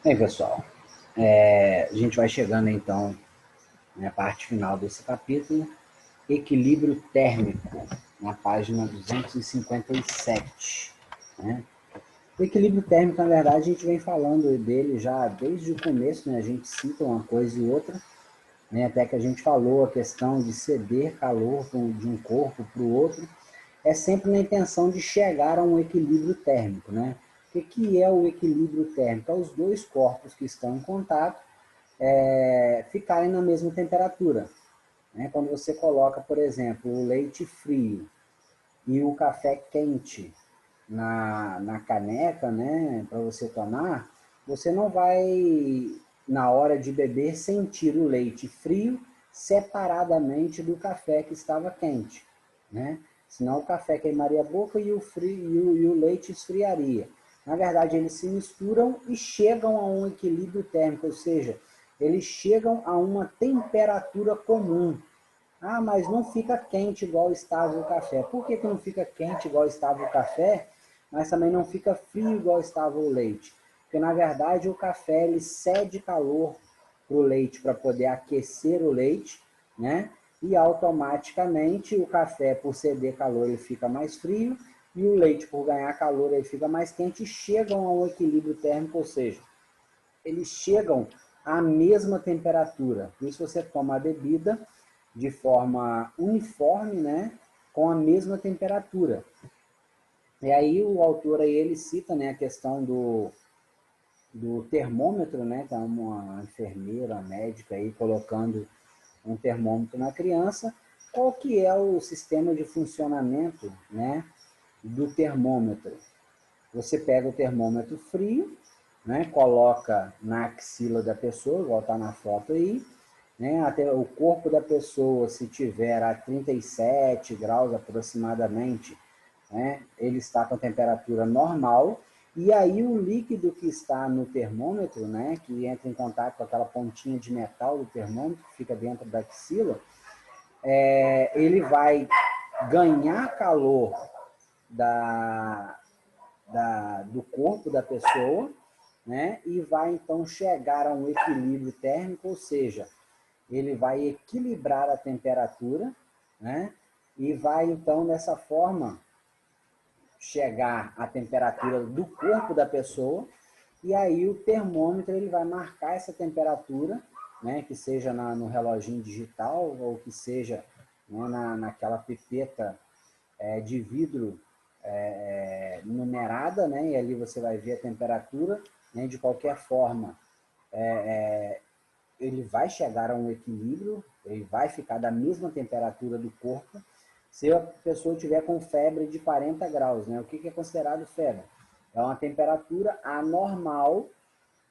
Bem, pessoal, a gente vai chegando então na parte final desse capítulo, equilíbrio térmico, na página 257. Né? O equilíbrio térmico, na verdade, a gente vem falando dele já desde o começo, né? A gente cita uma coisa e outra, né? Até que a gente falou a questão de ceder calor de um corpo para o outro, é sempre na intenção de chegar a um equilíbrio térmico, né? O que é o equilíbrio térmico? É os dois corpos que estão em contato ficarem na mesma temperatura. Né? Quando você coloca, por exemplo, o leite frio e o café quente na caneca, né, para você tomar, você não vai, na hora de beber, sentir o leite frio separadamente do café que estava quente. Né? Senão o café queimaria a boca e o leite esfriaria. Na verdade, eles se misturam e chegam a um equilíbrio térmico, ou seja, eles chegam a uma temperatura comum. Ah, mas não fica quente igual estava o café. Por que, que não fica quente igual estava o café, mas também não fica frio igual estava o leite? Porque, na verdade, o café ele cede calor para o leite para poder aquecer o leite, né? E automaticamente o café, por ceder calor, ele fica mais frio, e o leite, por ganhar calor, ele fica mais quente, e chegam a um equilíbrio térmico, ou seja, eles chegam à mesma temperatura. Por isso você toma a bebida de forma uniforme, né, com a mesma temperatura. E aí o autor aí, ele cita, né, a questão do termômetro, né, que é uma enfermeira, uma médica aí colocando um termômetro na criança. Qual que é o sistema de funcionamento, né, do termômetro? Você pega o termômetro frio, né, coloca na axila da pessoa, igual está na foto aí, né, até o corpo da pessoa, se tiver a 37 graus aproximadamente, né, ele está com a temperatura normal, e aí o líquido que está no termômetro, né, que entra em contato com aquela pontinha de metal do termômetro, que fica dentro da axila, ele vai ganhar calor da, do corpo da pessoa, né, e vai então chegar a um equilíbrio térmico, ou seja, ele vai equilibrar a temperatura, né, e vai então dessa forma chegar à temperatura do corpo da pessoa, e aí o termômetro ele vai marcar essa temperatura, né, que seja no reloginho digital ou que seja, né, naquela pipeta de vidro numerada, né, e ali você vai ver a temperatura, né, de qualquer forma, ele vai chegar a um equilíbrio, ele vai ficar da mesma temperatura do corpo, se a pessoa tiver com febre de 40 graus, né? O que é considerado febre? É uma temperatura anormal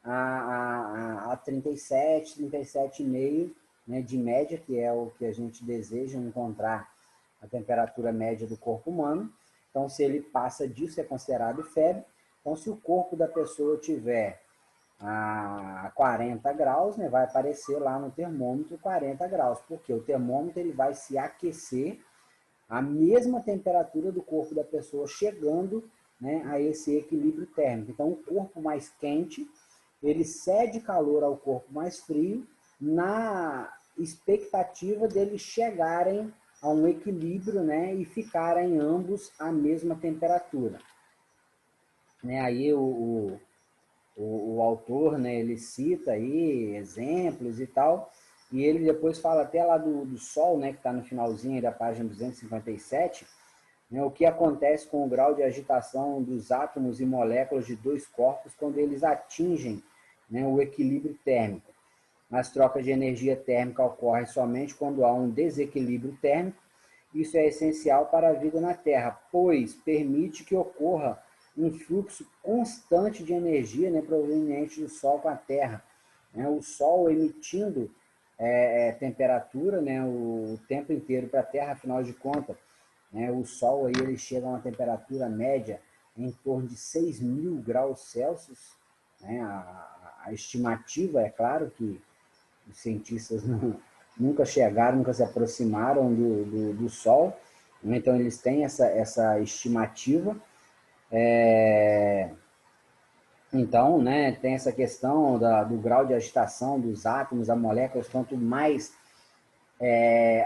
a 37, 37,5, né, de média, que é o que a gente deseja encontrar a temperatura média do corpo humano. Então, se ele passa disso, é considerado febre. Então, se o corpo da pessoa tiver a 40 graus, né, vai aparecer lá no termômetro 40 graus, porque o termômetro ele vai se aquecer à mesma temperatura do corpo da pessoa, chegando, né, a esse equilíbrio térmico. Então, o corpo mais quente, ele cede calor ao corpo mais frio, na expectativa deles chegarem a um equilíbrio, né, e ficarem ambos à mesma temperatura. Né, aí o autor, né, ele cita aí exemplos e tal, e ele depois fala até lá do Sol, né, que está no finalzinho da página 257, né, o que acontece com o grau de agitação dos átomos e moléculas de dois corpos quando eles atingem, né, o equilíbrio térmico. As trocas de energia térmica ocorrem somente quando há um desequilíbrio térmico. Isso é essencial para a vida na Terra, pois permite que ocorra um fluxo constante de energia, né, proveniente do Sol com a Terra. Né? O Sol emitindo temperatura, né, o tempo inteiro para a Terra, afinal de contas, né, o Sol aí, ele chega a uma temperatura média em torno de 6.000 graus Celsius. Né? A estimativa, é claro que os cientistas nunca chegaram, nunca se aproximaram do Sol, né? Então eles têm essa estimativa. Então, né, tem essa questão do grau de agitação dos átomos, das moléculas, quanto mais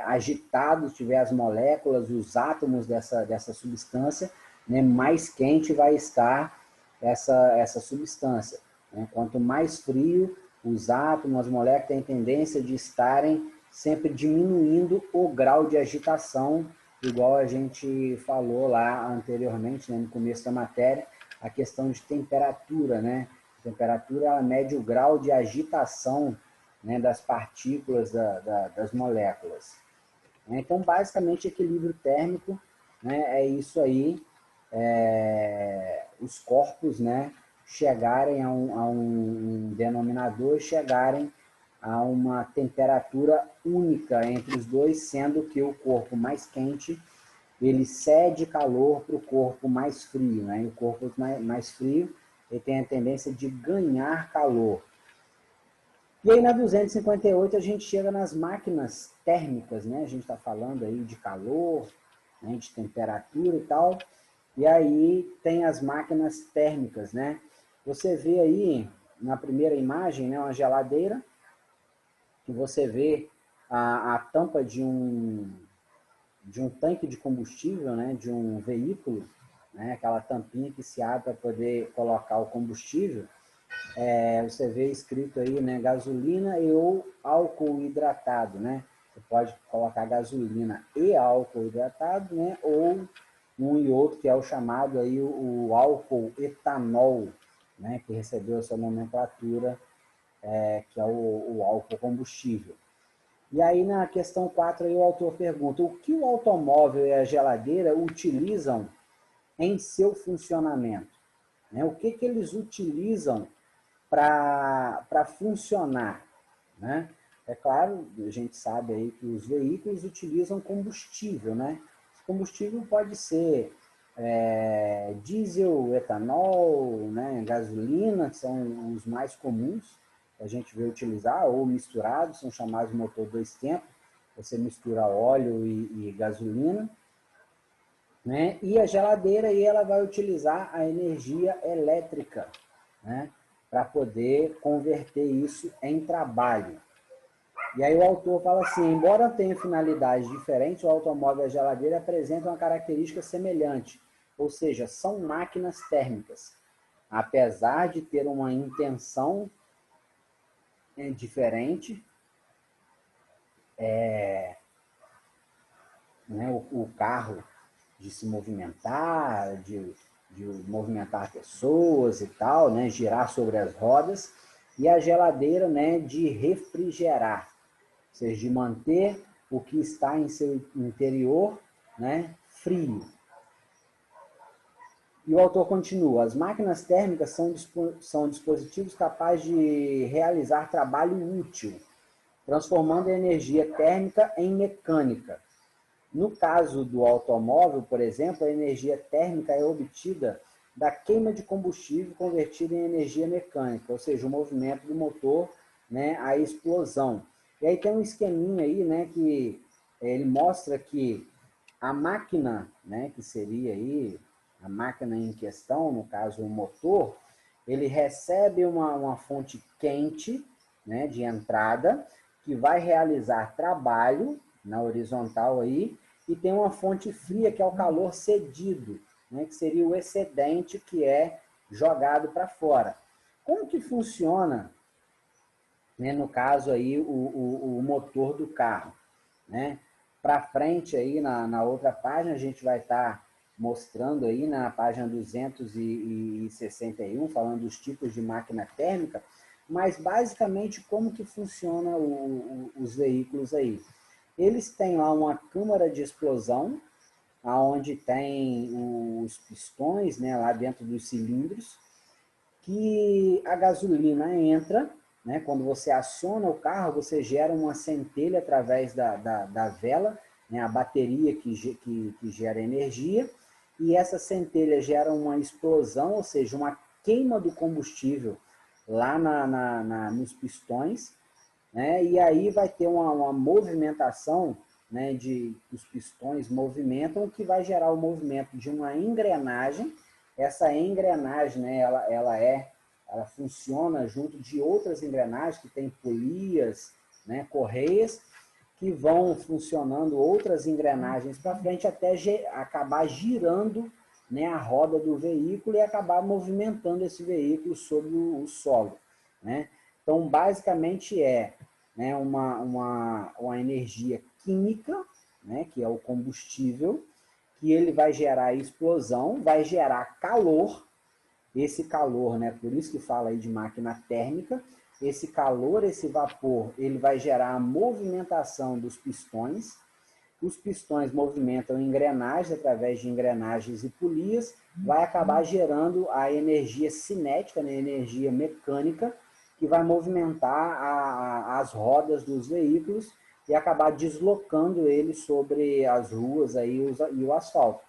agitados tiver as moléculas, os átomos dessa substância, né, mais quente vai estar essa substância. Né? Quanto mais frio, os átomos, as moléculas têm tendência de estarem sempre diminuindo o grau de agitação, igual a gente falou lá anteriormente, né, no começo da matéria, a questão de temperatura, né? A temperatura ela mede o grau de agitação, né, das partículas das moléculas. Então, basicamente, equilíbrio térmico, né, é isso aí, os corpos, né, chegarem a um denominador, chegarem a uma temperatura única entre os dois, sendo que o corpo mais quente ele cede calor para o corpo mais frio, né? E o corpo mais frio ele tem a tendência de ganhar calor. E aí na 258 a gente chega nas máquinas térmicas, né? A gente está falando aí de calor, né? De temperatura e tal. E aí tem as máquinas térmicas, né? Você vê aí na primeira imagem, né, uma geladeira, que você vê a tampa de um tanque de combustível, né, de um veículo, né, aquela tampinha que se abre para poder colocar o combustível. Você vê escrito aí, né, gasolina e ou álcool hidratado, né? Você pode colocar gasolina e álcool hidratado, né? Ou um e outro que é o chamado aí o álcool etanol, né? Que recebeu essa nomenclatura, que é o álcool combustível. E aí na questão 4 aí, o autor pergunta: o que o automóvel e a geladeira utilizam em seu funcionamento? Né? O que eles utilizam para funcionar, né? É claro, a gente sabe aí que os veículos utilizam combustível, né? Esse combustível pode ser diesel, etanol, né? Gasolina, que são os mais comuns que a gente vê utilizar, ou misturados, são chamados motor dois tempos, você mistura óleo e gasolina, né? E a geladeira aí ela vai utilizar a energia elétrica, né? Para poder converter isso em trabalho. E aí o autor fala assim: embora tenham finalidades diferentes, o automóvel e a geladeira apresentam uma característica semelhante, ou seja, são máquinas térmicas. Apesar de ter uma intenção diferente, né, o carro de se movimentar, de movimentar pessoas e tal, né, girar sobre as rodas, e a geladeira, né, de refrigerar, ou seja, de manter o que está em seu interior, né, frio. E o autor continua: as máquinas térmicas são dispositivos capazes de realizar trabalho útil, transformando a energia térmica em mecânica. No caso do automóvel, por exemplo, a energia térmica é obtida da queima de combustível convertida em energia mecânica, ou seja, o movimento do motor, né, a explosão. E aí tem um esqueminha aí, né, que ele mostra que a máquina, né, que seria aí a máquina em questão, no caso o motor, ele recebe uma fonte quente, né, de entrada, que vai realizar trabalho na horizontal aí, e tem uma fonte fria que é o calor cedido, né, que seria o excedente que é jogado para fora. Como que funciona, né, no caso aí, o motor do carro? Né? Para frente aí na outra página a gente vai estar mostrando aí na página 261, falando dos tipos de máquina térmica, mas basicamente como que funciona os veículos aí. Eles têm lá uma câmara de explosão, onde tem os pistões, né, lá dentro dos cilindros, que a gasolina entra, né, quando você aciona o carro, você gera uma centelha através da vela, né, a bateria que gera energia, e essa centelha gera uma explosão, ou seja, uma queima do combustível lá nos pistões, né, e aí vai ter uma movimentação, né, os pistões movimentam, que vai gerar o movimento de uma engrenagem. Essa engrenagem, né, ela é ela funciona junto de outras engrenagens que tem polias, né, correias, que vão funcionando outras engrenagens para frente até acabar girando, né, a roda do veículo e acabar movimentando esse veículo sobre o solo, né? Então, basicamente né, uma energia química, né, que é o combustível, que ele vai gerar explosão, vai gerar calor, esse calor, né, por isso que fala aí de máquina térmica, esse calor, esse vapor, ele vai gerar a movimentação dos pistões, os pistões movimentam engrenagens através de engrenagens e polias, vai acabar gerando a energia cinética, né, energia mecânica, que vai movimentar as rodas dos veículos e acabar deslocando eles sobre as ruas aí, e o asfalto.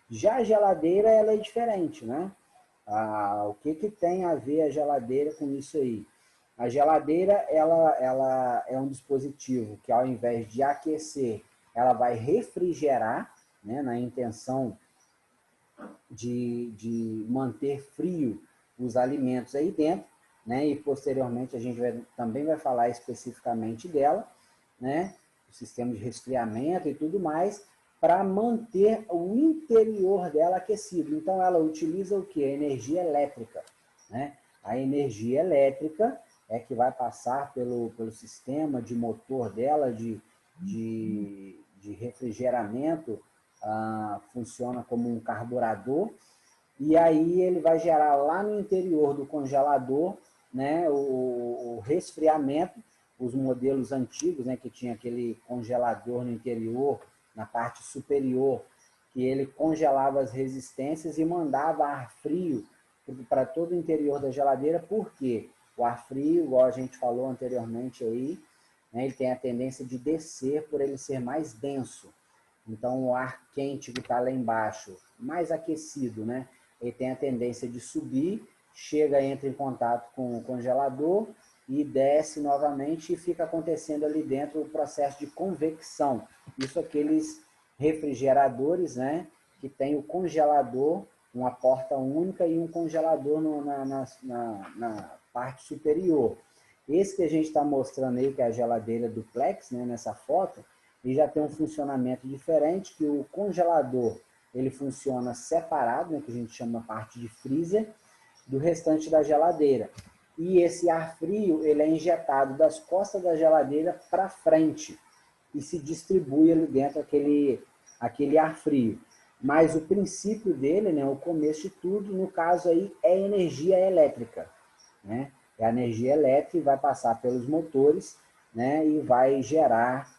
Já a geladeira, ela é diferente, né? O que tem a ver a geladeira com isso aí? A geladeira, ela é um dispositivo que, ao invés de aquecer, ela vai refrigerar, né, na intenção de manter frio os alimentos aí dentro, né, e posteriormente a gente também vai falar especificamente dela, né, o sistema de resfriamento e tudo mais, para manter o interior dela aquecido. Então ela utiliza o que? A energia elétrica, né? A energia elétrica é que vai passar pelo sistema de motor dela, de refrigeramento, funciona como um carburador, e aí ele vai gerar lá no interior do congelador, né, o resfriamento. Os modelos antigos, né, que tinha aquele congelador no interior, na parte superior, que ele congelava as resistências e mandava ar frio para todo o interior da geladeira. Por quê? O ar frio, igual a gente falou anteriormente aí, né, ele tem a tendência de descer por ele ser mais denso. Então, o ar quente que está lá embaixo, mais aquecido, né, ele tem a tendência de subir, chega, entra em contato com o congelador e desce novamente, e fica acontecendo ali dentro o processo de convecção. Isso aqueles refrigeradores, né, que tem o congelador, uma porta única e um congelador na parte superior. Esse que a gente está mostrando aí, que é a geladeira duplex, né, nessa foto, ele já tem um funcionamento diferente, que o congelador ele funciona separado, né, que a gente chama a parte de freezer, do restante da geladeira. E esse ar frio ele é injetado das costas da geladeira para frente e se distribui ali dentro aquele ar frio. Mas o princípio dele, né, o começo de tudo, no caso aí, é energia elétrica, né? É a energia elétrica e vai passar pelos motores, né, e vai gerar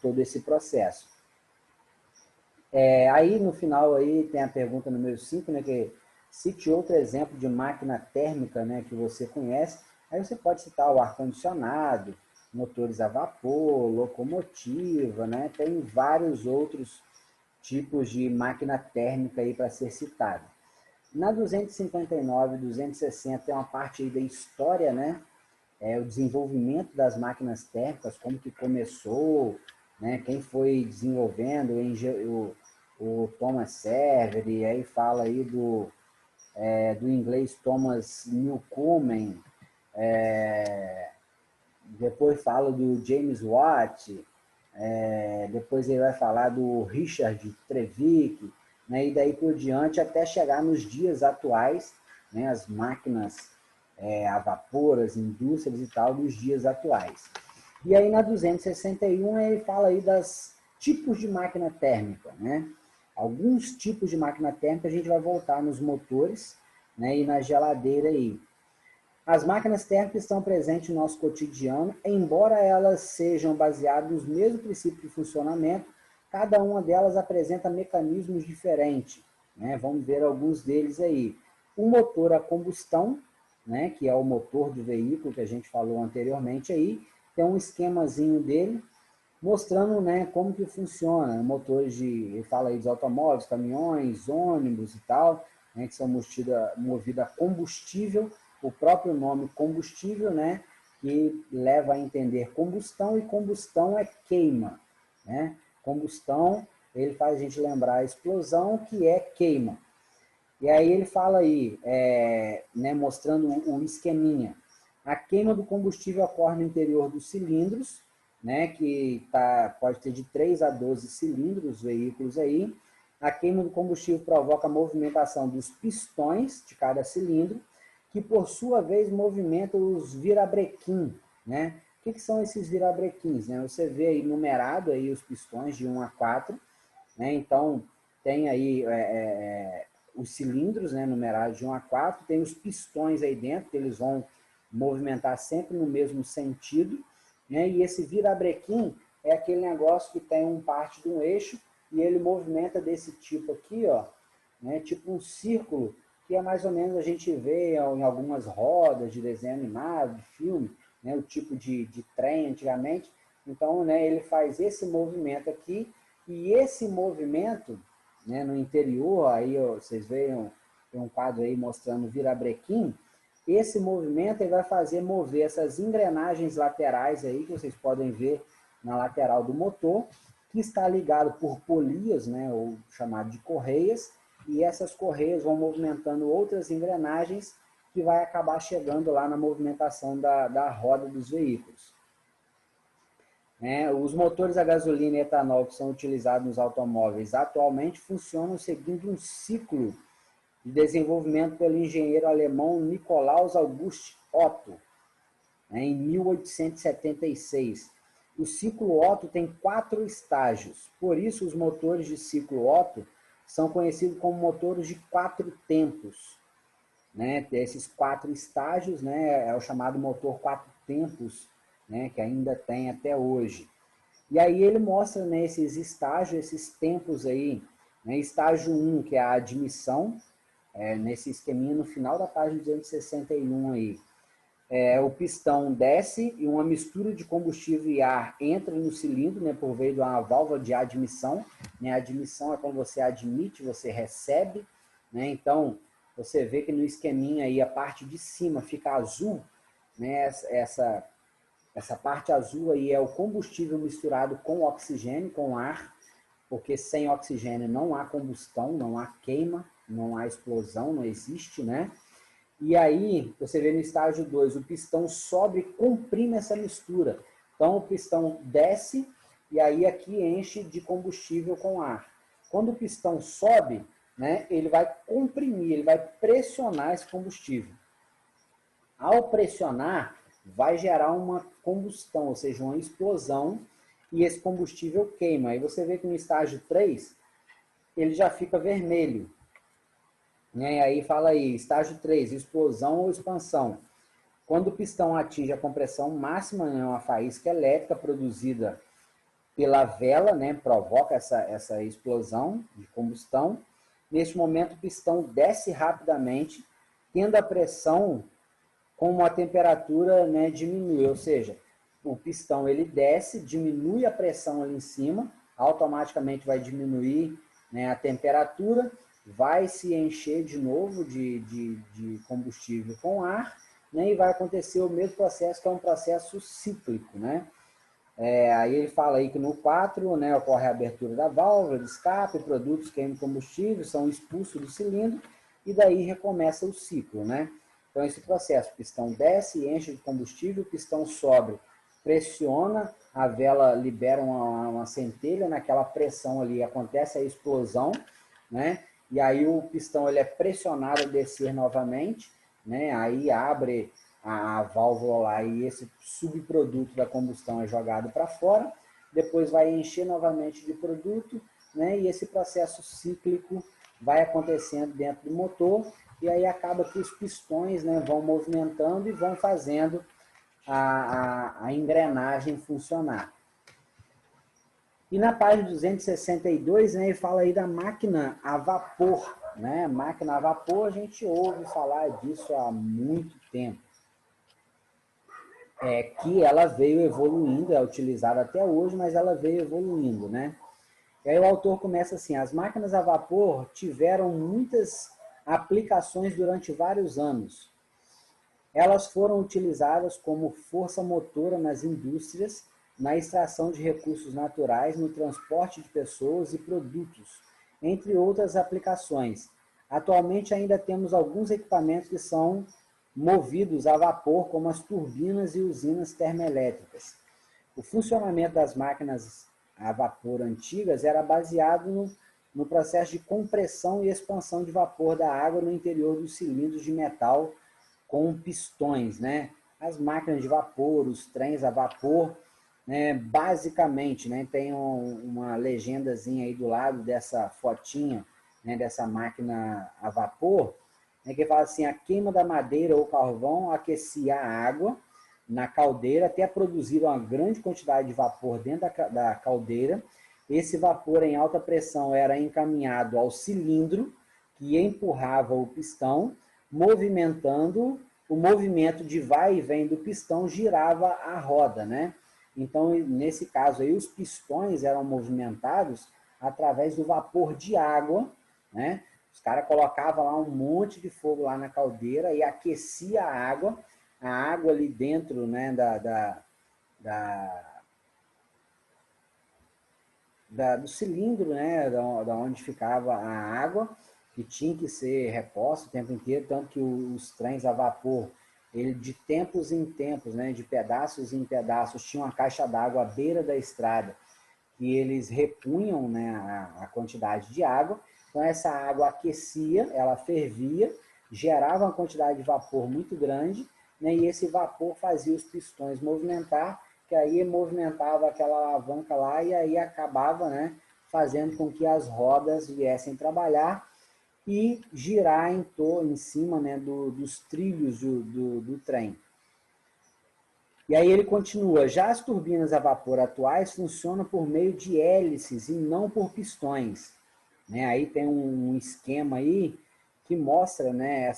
todo esse processo. Aí no final aí tem a pergunta número 5, né, que cite outro exemplo de máquina térmica, né, que você conhece. Aí você pode citar o ar-condicionado, motores a vapor, locomotiva, né, tem vários outros tipos de máquina térmica aí para ser citado. Na 259 e 260 tem uma parte aí da história, né, o desenvolvimento das máquinas térmicas, como que começou, né, quem foi desenvolvendo, o Thomas Savery, aí fala aí do inglês Thomas Newcomen, depois fala do James Watt, depois ele vai falar do Richard Trevithick, né, e daí por diante até chegar nos dias atuais, né, as máquinas a vapor, as indústrias e tal dos dias atuais. E aí na 261 ele fala aí das tipos de máquina térmica, né? Alguns tipos de máquina térmica a gente vai voltar nos motores, né, e na geladeira aí. As máquinas térmicas estão presentes no nosso cotidiano, embora elas sejam baseadas nos mesmos princípios de funcionamento, cada uma delas apresenta mecanismos diferentes, né? Vamos ver alguns deles aí. O motor a combustão, né, que é o motor do veículo que a gente falou anteriormente aí, tem um esquemazinho dele, mostrando, né, como que funciona. Motores ele fala aí dos automóveis, caminhões, ônibus e tal, né, que são movidos a combustível, o próprio nome combustível, né, que leva a entender combustão, e combustão é queima, né? Combustão, ele faz a gente lembrar a explosão, que é queima. E aí ele fala aí, né, mostrando o esqueminha. A queima do combustível ocorre no interior dos cilindros, né, que pode ter de 3 a 12 cilindros, os veículos aí. A queima do combustível provoca a movimentação dos pistões de cada cilindro, que por sua vez movimentam os virabrequim, né? O que são esses virabrequins? Né? Você vê aí numerado aí os pistões de 1 a 4, né? Então tem aí os cilindros, né, numerados de 1 a 4, tem os pistões aí dentro, que eles vão movimentar sempre no mesmo sentido, né? E esse virabrequim é aquele negócio que tem parte de um eixo e ele movimenta desse tipo aqui, ó, né? Tipo um círculo, que é mais ou menos a gente vê em algumas rodas de desenho animado, de filme, né? O tipo de trem antigamente. Então, né, ele faz esse movimento aqui, e esse movimento, né, no interior, aí ó, vocês veem tem um quadro aí mostrando o virabrequim. Esse movimento ele vai fazer mover essas engrenagens laterais aí, que vocês podem ver na lateral do motor, que está ligado por polias, né, ou chamado de correias, e essas correias vão movimentando outras engrenagens que vai acabar chegando lá na movimentação da roda dos veículos. Os motores a gasolina e etanol que são utilizados nos automóveis atualmente funcionam seguindo um ciclo de desenvolvimento pelo engenheiro alemão Nikolaus August Otto, em 1876. O ciclo Otto tem 4 estágios, por isso os motores de ciclo Otto são conhecidos como motores de 4 tempos. Né? Esses 4 estágios, né, é o chamado motor 4 tempos, né, que ainda tem até hoje. E aí ele mostra, né, esses estágios, esses tempos aí, né, estágio 1, que é a admissão, nesse esqueminha no final da página 261 aí. O pistão desce e uma mistura de combustível e ar entra no cilindro, né, por meio de uma válvula de admissão. Né? A admissão é quando você admite, você recebe. Né? Então, você vê que no esqueminha aí a parte de cima fica azul, né? Essa parte azul aí é o combustível misturado com oxigênio, com ar, porque sem oxigênio não há combustão, não há queima, não há explosão, não existe, né? E aí, você vê no estágio 2, o pistão sobe e comprime essa mistura. Então, o pistão desce e aí aqui enche de combustível com ar. Quando o pistão sobe, né, ele vai comprimir, ele vai pressionar esse combustível. Ao pressionar, vai gerar uma combustão, ou seja, uma explosão, e esse combustível queima. Aí você vê que no estágio 3, ele já fica vermelho. E aí fala aí, estágio 3, explosão ou expansão. Quando o pistão atinge a compressão máxima, né, uma faísca elétrica produzida pela vela, né, provoca essa explosão de combustão. Neste momento, o pistão desce rapidamente, tendo a pressão como a temperatura, né, diminui, ou seja, o pistão ele desce, diminui a pressão ali em cima, automaticamente vai diminuir, né, a temperatura, vai se encher de novo de combustível com ar, né, e vai acontecer o mesmo processo, que é um processo cíclico. Né? Aí ele fala aí que no 4, né, ocorre a abertura da válvula de escape, produtos queimam combustível, são expulsos do cilindro, e daí recomeça o ciclo. Né? Então, esse processo, o pistão desce e enche de combustível, o pistão sobe, pressiona, a vela libera uma centelha, naquela pressão ali acontece a explosão, né? E aí o pistão ele é pressionado a descer novamente, né? Aí abre a válvula lá e esse subproduto da combustão é jogado para fora, depois vai encher novamente de produto, né? E esse processo cíclico vai acontecendo dentro do motor, e aí acaba que os pistões, né, vão movimentando e vão fazendo a engrenagem funcionar. E na página 262, né, ele fala aí da máquina a vapor. Né? Máquina a vapor, a gente ouve falar disso há muito tempo. Que ela veio evoluindo, é utilizada até hoje, mas ela veio evoluindo. Né? E aí o autor começa assim, as máquinas a vapor tiveram muitas aplicações durante vários anos. Elas foram utilizadas como força motora nas indústrias, na extração de recursos naturais, no transporte de pessoas e produtos, entre outras aplicações. Atualmente ainda temos alguns equipamentos que são movidos a vapor, como as turbinas e usinas termoelétricas. O funcionamento das máquinas a vapor antigas era baseado no processo de compressão e expansão de vapor da água no interior dos cilindros de metal com pistões, né? As máquinas de vapor, os trens a vapor, né? Basicamente, né? Tem uma legendazinha aí do lado dessa fotinha, né? Dessa máquina a vapor, né? Que fala assim: a queima da madeira ou carvão aquecia a água na caldeira até produzir uma grande quantidade de vapor dentro da caldeira. Esse vapor em alta pressão era encaminhado ao cilindro, que empurrava o pistão, movimentando. O movimento de vai e vem do pistão girava a roda, né? Então, nesse caso aí, os pistões eram movimentados através do vapor de água, né? Os caras colocavam lá um monte de fogo lá na caldeira e aquecia a água ali dentro, né, do cilindro, né, da onde ficava a água, que tinha que ser reposta o tempo inteiro, tanto que os trens a vapor, ele de tempos em tempos, né, de pedaços em pedaços, tinha uma caixa d'água à beira da estrada, que eles repunham, né, a quantidade de água. Então essa água aquecia, ela fervia, gerava uma quantidade de vapor muito grande, né, e esse vapor fazia os pistões movimentar, que aí movimentava aquela alavanca lá e aí acabava, né, fazendo com que as rodas viessem trabalhar e girar em cima, né, dos trilhos do trem. E aí ele continua: já as turbinas a vapor atuais funcionam por meio de hélices e não por pistões. Né? Aí tem um esquema aí que mostra, né,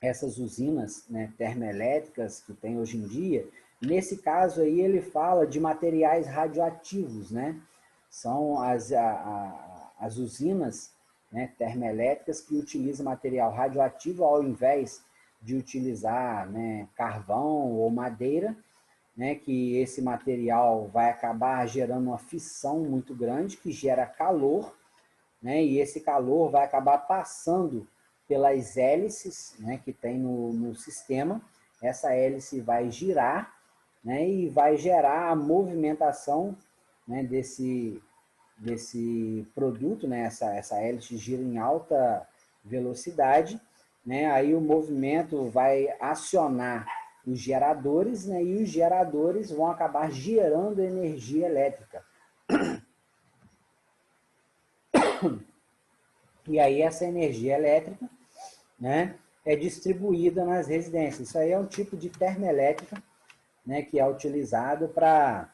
essas usinas, né, termoelétricas que tem hoje em dia. Nesse caso aí ele fala de materiais radioativos, né? São as usinas, né, termoelétricas que utilizam material radioativo ao invés de utilizar, né, carvão ou madeira, né, que esse material vai acabar gerando uma fissão muito grande que gera calor, né, e esse calor vai acabar passando pelas hélices, né, que tem no sistema. Essa hélice vai girar, né, e vai gerar a movimentação, né, desse produto, né, essa hélice gira em alta velocidade, né, aí o movimento vai acionar os geradores, né, e os geradores vão acabar gerando energia elétrica. E aí essa energia elétrica, né, é distribuída nas residências. Isso aí é um tipo de termoelétrica, né, que é utilizado para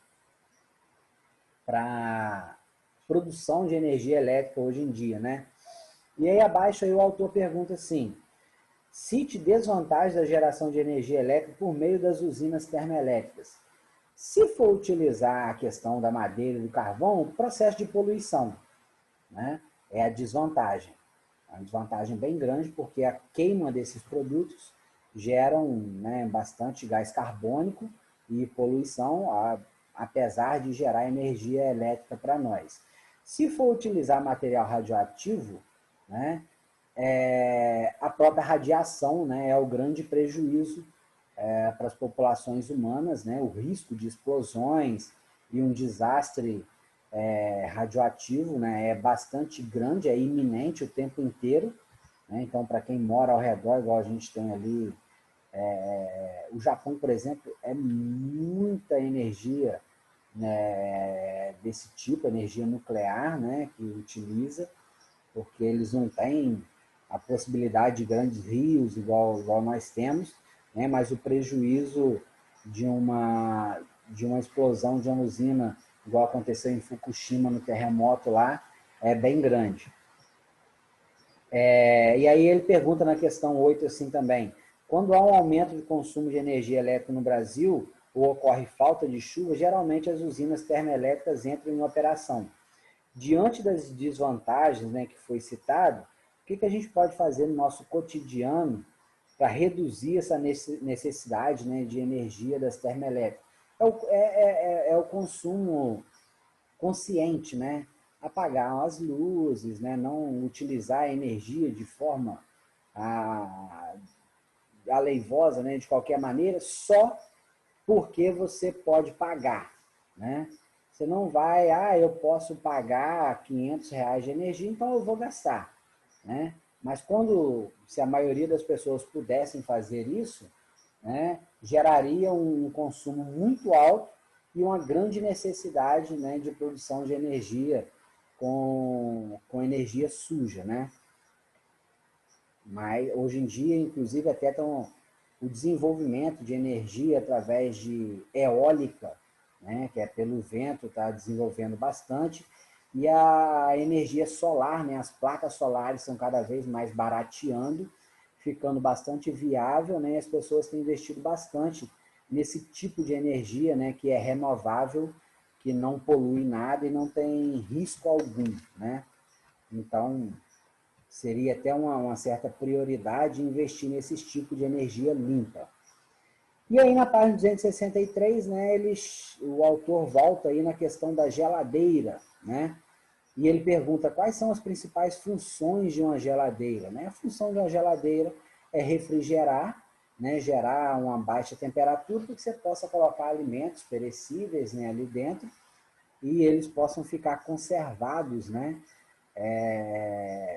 produção de energia elétrica hoje em dia, né? E aí abaixo aí o autor pergunta assim: cite desvantagens da geração de energia elétrica por meio das usinas termoelétricas. Se for utilizar a questão da madeira e do carvão, o processo de poluição, né, é a desvantagem. É uma desvantagem bem grande, porque a queima desses produtos geram, né, bastante gás carbônico e poluição, apesar de gerar energia elétrica para nós. Se for utilizar material radioativo, né, a própria radiação, né, é o grande prejuízo para as populações humanas, né, o risco de explosões e um desastre radioativo, né, é bastante grande, é iminente o tempo inteiro, né? Então, para quem mora ao redor, igual a gente tem ali, o Japão, por exemplo, é muita energia, né, desse tipo, energia nuclear, né, que utiliza, porque eles não têm a possibilidade de grandes rios igual nós temos, né, mas o prejuízo de uma explosão de uma usina, igual aconteceu em Fukushima no terremoto lá, é bem grande. E aí ele pergunta na questão 8 assim também: quando há um aumento de consumo de energia elétrica no Brasil ou ocorre falta de chuva, geralmente as usinas termoelétricas entram em operação. Diante das desvantagens, né, que foi citado, o que a gente pode fazer no nosso cotidiano para reduzir essa necessidade, né, de energia das termoelétricas? É o consumo consciente, né? apagar as luzes, né? Não utilizar a energia de forma aleivosa, né? De qualquer maneira, só porque você pode pagar, né? Você não vai, eu posso pagar R$ 500 de energia, então eu vou gastar, né? Mas se a maioria das pessoas pudessem fazer isso, né, geraria um consumo muito alto e uma grande necessidade, né, de produção de energia com energia suja, né? Mas hoje em dia, inclusive, até o desenvolvimento de energia através de eólica, né, que é pelo vento, está desenvolvendo bastante, e a energia solar, né, as placas solares estão cada vez mais barateando, ficando bastante viável, né, e as pessoas têm investido bastante nesse tipo de energia, né, que é renovável, que não polui nada e não tem risco algum, né? Então, seria até uma certa prioridade investir nesses tipos de energia limpa. E aí na página 263, né, o autor volta aí na questão da geladeira, né? E ele pergunta quais são as principais funções de uma geladeira, né? A função de uma geladeira é refrigerar, né, gerar uma baixa temperatura para que você possa colocar alimentos perecíveis, né, ali dentro e eles possam ficar conservados, né,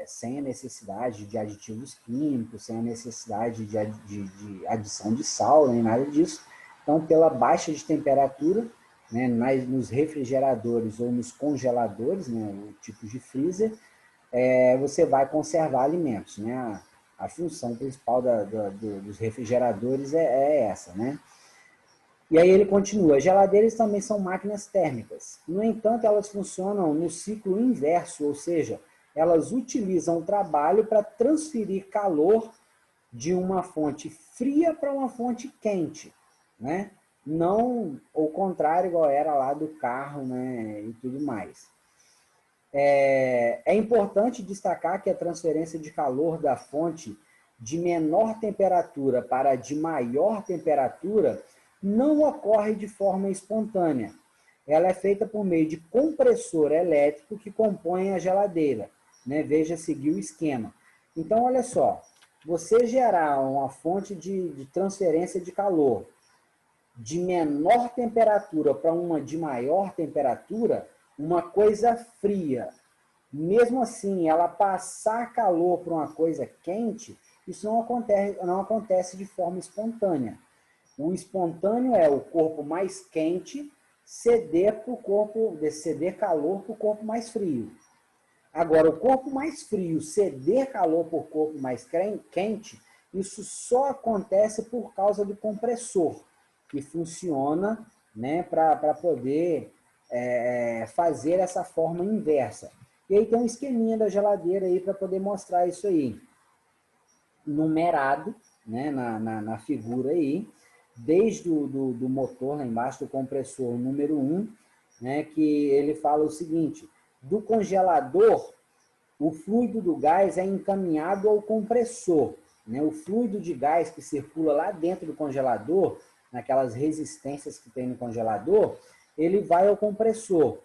sem a necessidade de aditivos químicos, sem a necessidade de adição de sal, nem nada disso. Então, pela baixa de temperatura, né, nos refrigeradores ou nos congeladores, né, o tipo de freezer, você vai conservar alimentos. Né? A função principal dos refrigeradores é essa, né? E aí ele continua, geladeiras também são máquinas térmicas. No entanto, elas funcionam no ciclo inverso, ou seja, elas utilizam o trabalho para transferir calor de uma fonte fria para uma fonte quente, né? Não o contrário, igual era lá do carro, né, e tudo mais. É importante destacar que a transferência de calor da fonte de menor temperatura para de maior temperatura não ocorre de forma espontânea. Ela é feita por meio de compressor elétrico que compõe a geladeira. Né? Veja seguir o esquema. Então, olha só, você gerar uma fonte de transferência de calor de menor temperatura para uma de maior temperatura, uma coisa fria, mesmo assim ela passar calor para uma coisa quente, isso não acontece de forma espontânea. O espontâneo é o corpo mais quente ceder calor para o corpo mais frio. Agora, o corpo mais frio ceder calor para o corpo mais quente, isso só acontece por causa do compressor, que funciona, né, para poder fazer essa forma inversa. E aí tem um esqueminha da geladeira aí para poder mostrar isso aí. Numerado, né, na figura aí, desde do motor lá embaixo, do compressor número 1, né, que ele fala o seguinte, do congelador, o fluido do gás é encaminhado ao compressor. Né? O fluido de gás que circula lá dentro do congelador, naquelas resistências que tem no congelador, ele vai ao compressor.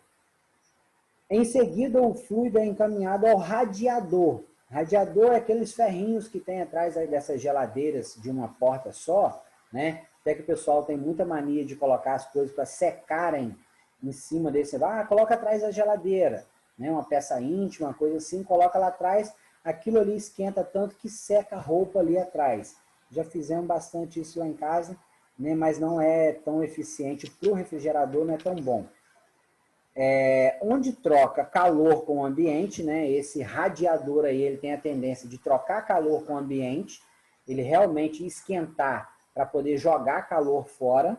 Em seguida, o fluido é encaminhado ao radiador. Radiador é aqueles ferrinhos que tem atrás dessas geladeiras de uma porta só, né? Até que o pessoal tem muita mania de colocar as coisas para secarem em cima desse. Coloca atrás da geladeira, né? Uma peça íntima, uma coisa assim, coloca lá atrás, aquilo ali esquenta tanto que seca a roupa ali atrás. Já fizemos bastante isso lá em casa, né? Mas não é tão eficiente para o refrigerador, não é tão bom. Onde troca calor com o ambiente, né? Esse radiador aí, ele tem a tendência de trocar calor com o ambiente, ele realmente esquentar para poder jogar calor fora.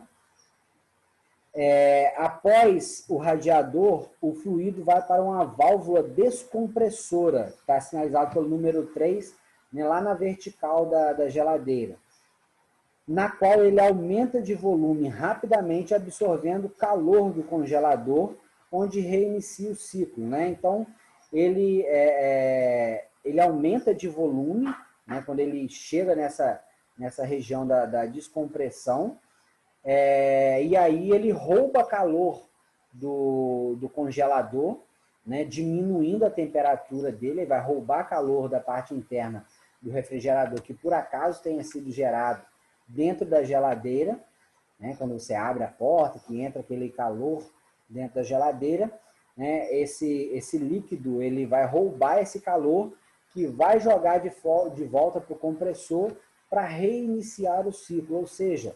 Após o radiador, o fluido vai para uma válvula descompressora, está sinalizado pelo número 3, né, lá na vertical da geladeira, na qual ele aumenta de volume rapidamente, absorvendo o calor do congelador, onde reinicia o ciclo. Né? Então, ele aumenta de volume, né, quando ele chega nessa região da descompressão, e aí ele rouba calor do congelador, né, diminuindo a temperatura dele, ele vai roubar calor da parte interna do refrigerador que por acaso tenha sido gerado dentro da geladeira, né, quando você abre a porta, que entra aquele calor dentro da geladeira, né, esse líquido ele vai roubar esse calor que vai jogar de volta para o compressor para reiniciar o ciclo, ou seja,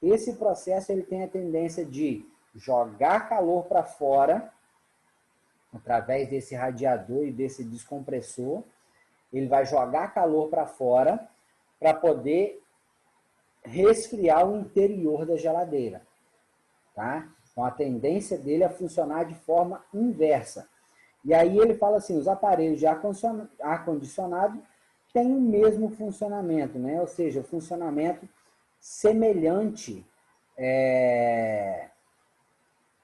esse processo ele tem a tendência de jogar calor para fora, através desse radiador e desse descompressor, ele vai jogar calor para fora para poder resfriar o interior da geladeira, tá? Então a tendência dele é funcionar de forma inversa. E aí ele fala assim, os aparelhos de ar-condicionado têm o mesmo funcionamento, né? Ou seja, o funcionamento semelhante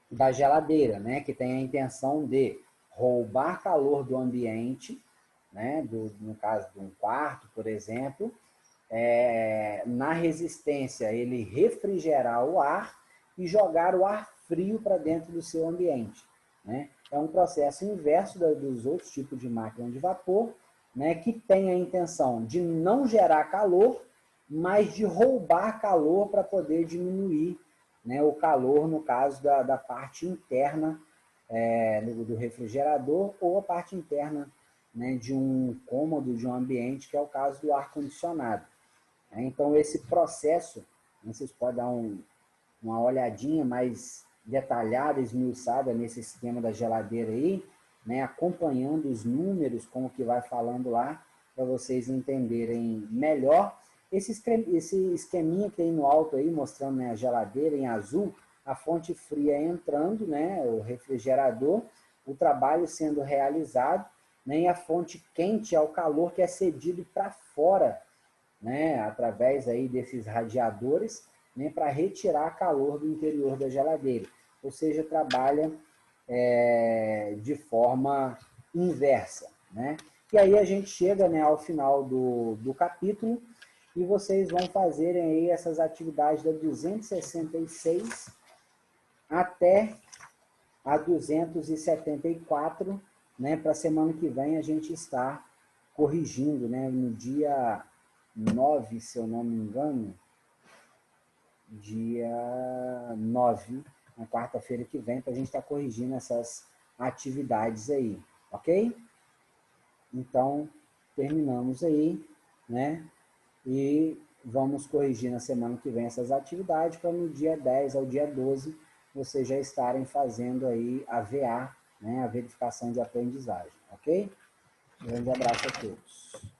da geladeira, né? Que tem a intenção de roubar calor do ambiente, né? No caso de um quarto, por exemplo, na resistência ele refrigerar o ar e jogar o ar frio para dentro do seu ambiente, né? É um processo inverso dos outros tipos de máquina de vapor, né, que tem a intenção de não gerar calor, mas de roubar calor para poder diminuir, né, o calor, no caso da parte interna do refrigerador ou a parte interna, né, de um cômodo, de um ambiente, que é o caso do ar-condicionado. Então, esse processo, vocês podem dar uma olhadinha mais detalhada, esmiuçada nesse esquema da geladeira aí, né, acompanhando os números, como que vai falando lá, para vocês entenderem melhor. Esse esqueminha que tem no alto aí, mostrando, né, a geladeira em azul, a fonte fria entrando, né, o refrigerador, o trabalho sendo realizado, né, e a fonte quente é o calor que é cedido para fora, né, através aí desses radiadores, né, para retirar calor do interior da geladeira. Ou seja, trabalha de forma inversa, né? E aí a gente chega, né, ao final do capítulo e vocês vão fazerem aí essas atividades da 266 até a 274, né, para a semana que vem a gente estar corrigindo, né, no dia 9, se eu não me engano, dia 9, na quarta-feira que vem, para a gente estar corrigindo essas atividades aí, ok? Então, terminamos aí, né? E vamos corrigir na semana que vem essas atividades, para no dia 10 ao dia 12 vocês já estarem fazendo aí a VA, né? A verificação de aprendizagem, ok? Um grande abraço a todos.